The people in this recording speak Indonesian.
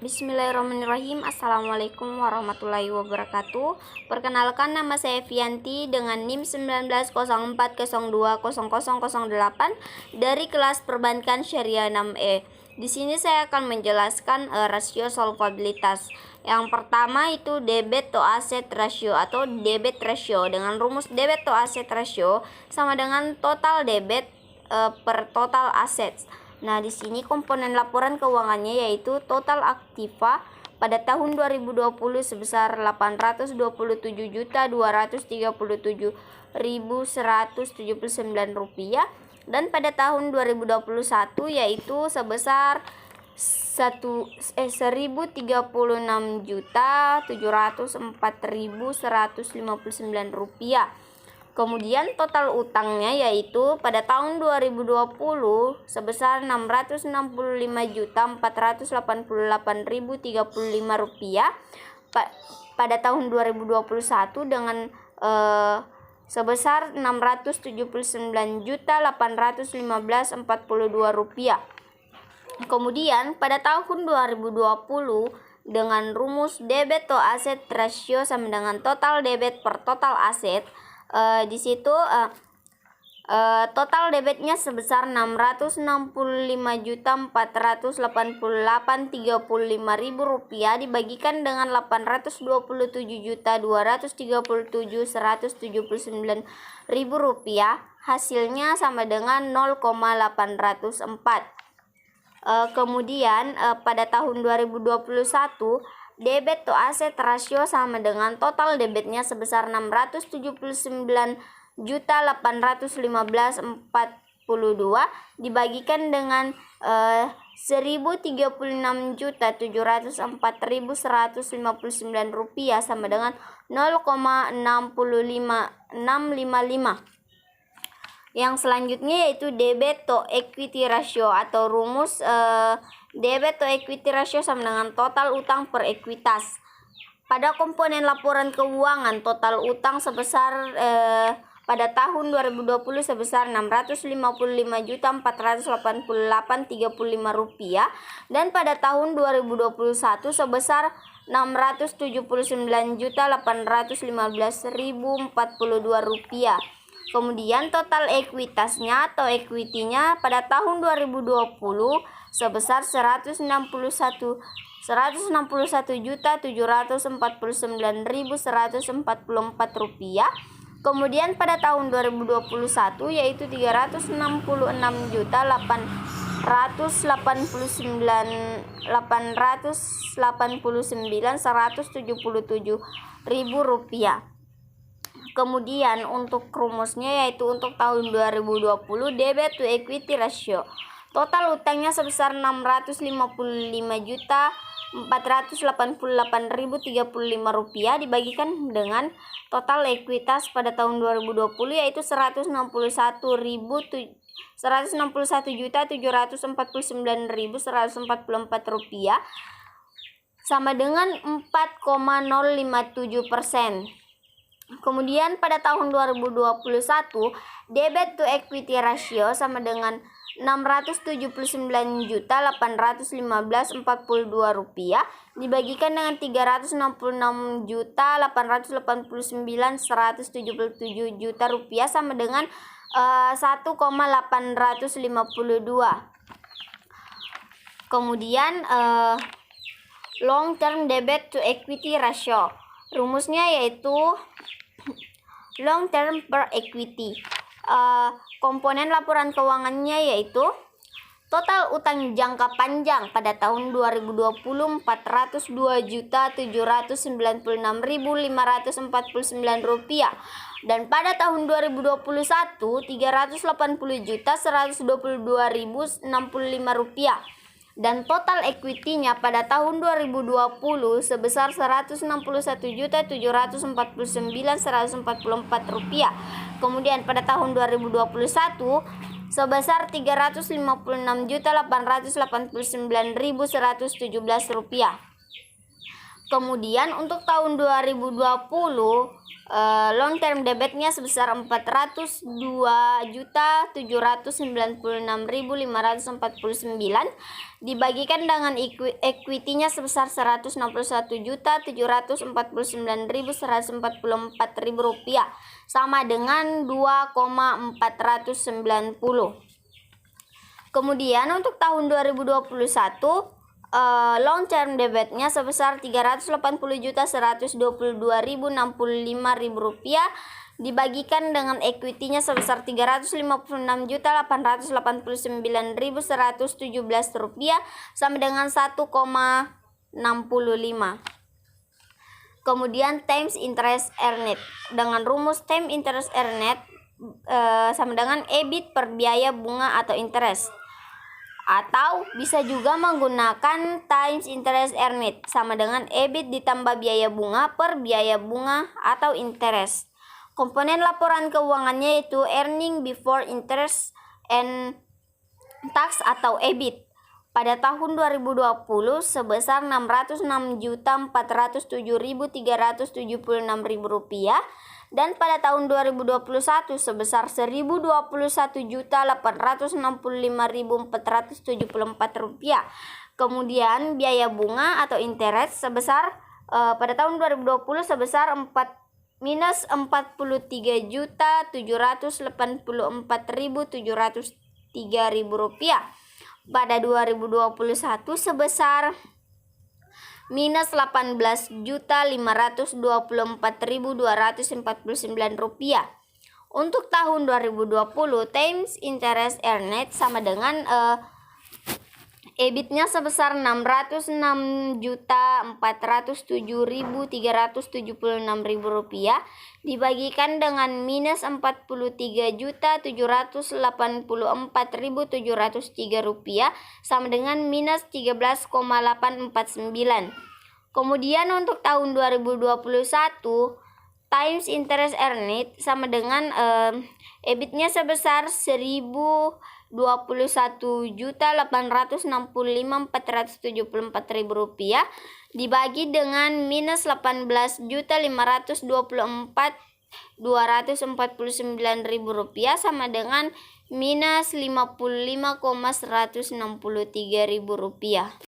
Bismillahirrahmanirrahim. Assalamualaikum warahmatullahi wabarakatuh. Perkenalkan, nama saya Vianti dengan NIM 1904020008 dari kelas Perbankan Syariah 6E. Di sini saya akan menjelaskan rasio solvabilitas. Yang pertama itu debit to asset ratio atau debit ratio, dengan rumus debit to asset ratio sama dengan total debit per total assets. Nah, di sini komponen laporan keuangannya yaitu total aktiva pada tahun 2020 sebesar 827.237.179 rupiah, dan pada tahun 2021 yaitu sebesar 136.704.159 rupiah. Kemudian total utangnya yaitu pada tahun 2020 sebesar 665.488.035 rupiah. Pada tahun 2021 dengan sebesar 679.815.042 rupiah. Kemudian pada tahun 2020 dengan rumus debit to asset ratio sama dengan total debit per total asset. Di situ total debitnya sebesar 665.488.035 rupiah dibagikan dengan 827.237.179 rupiah, hasilnya sama dengan 0,804. Kemudian pada tahun 2021 debit to asset ratio sama dengan total debitnya sebesar 679.815.042 dibagikan dengan 1.076.704.159 rupiah sama dengan 0,65655. Yang selanjutnya yaitu debit to equity ratio atau rumus debit to equity ratio sama dengan total utang per ekuitas. Pada komponen laporan keuangan, total utang sebesar pada tahun 2020 sebesar 655.488.035 rupiah, dan pada tahun 2021 sebesar 679.815.042 rupiah. Kemudian total ekuitasnya atau equity-nya pada tahun 2020 sebesar 161.749.144 rupiah. Kemudian pada tahun 2021 yaitu 366.889.177 rupiah. Kemudian untuk rumusnya yaitu untuk tahun 2020 debit to equity ratio, total utangnya sebesar 655.488.035 rupiah dibagikan dengan total ekuitas pada tahun 2020 yaitu 161.749.144 rupiah sama dengan 4,057%. Kemudian pada tahun 2021 debit to equity ratio sama dengan 679.815.042 rupiah dibagikan dengan 360.889.177 rupiah sama dengan 1,852. Kemudian long term debit to equity ratio, rumusnya yaitu long term per equity. Komponen laporan keuangannya yaitu total utang jangka panjang pada tahun 2020 402.796.549 rupiah, dan pada tahun 2021 380.122.065 rupiah, dan total equity-nya pada tahun 2020 sebesar 161.749.144 rupiah. Kemudian pada tahun 2021 sebesar 356.889.117 rupiah. Kemudian untuk tahun 2020 long term debitnya sebesar 402.796.549 dibagikan dengan equity-nya sebesar Rp161.749.144 sama dengan 2,490. Kemudian untuk tahun 2021 long term debitnya sebesar Rp380.122.065 dibagikan dengan equity-nya sebesar Rp356.889.117 sama dengan 1,65. Kemudian times interest earned dengan rumus time interest earned sama dengan EBIT per biaya bunga atau interest. Atau bisa juga menggunakan times interest earned sama dengan EBIT ditambah biaya bunga per biaya bunga atau interest. Komponen laporan keuangannya yaitu earning before interest and tax atau EBIT pada tahun 2020 sebesar Rp606.407.376 dan pada tahun 2021 sebesar Rp121.865.474. Kemudian biaya bunga atau interest sebesar pada tahun 2020 sebesar minus Rp4.384.703.000. Pada 2021 sebesar minus Rp18.524.249. Untuk tahun 2020 times interest earned sama dengan EBIT-nya sebesar Rp606.407.376 dibagikan dengan minus Rp47.784.703 sama dengan minus 13,849. Kemudian untuk tahun 2021 times interest earned sama dengan EBIT-nya sebesar Rp21.865.474.000 dibagi dengan minus Rp18.524.249.000 sama dengan minus Rp55.163.000.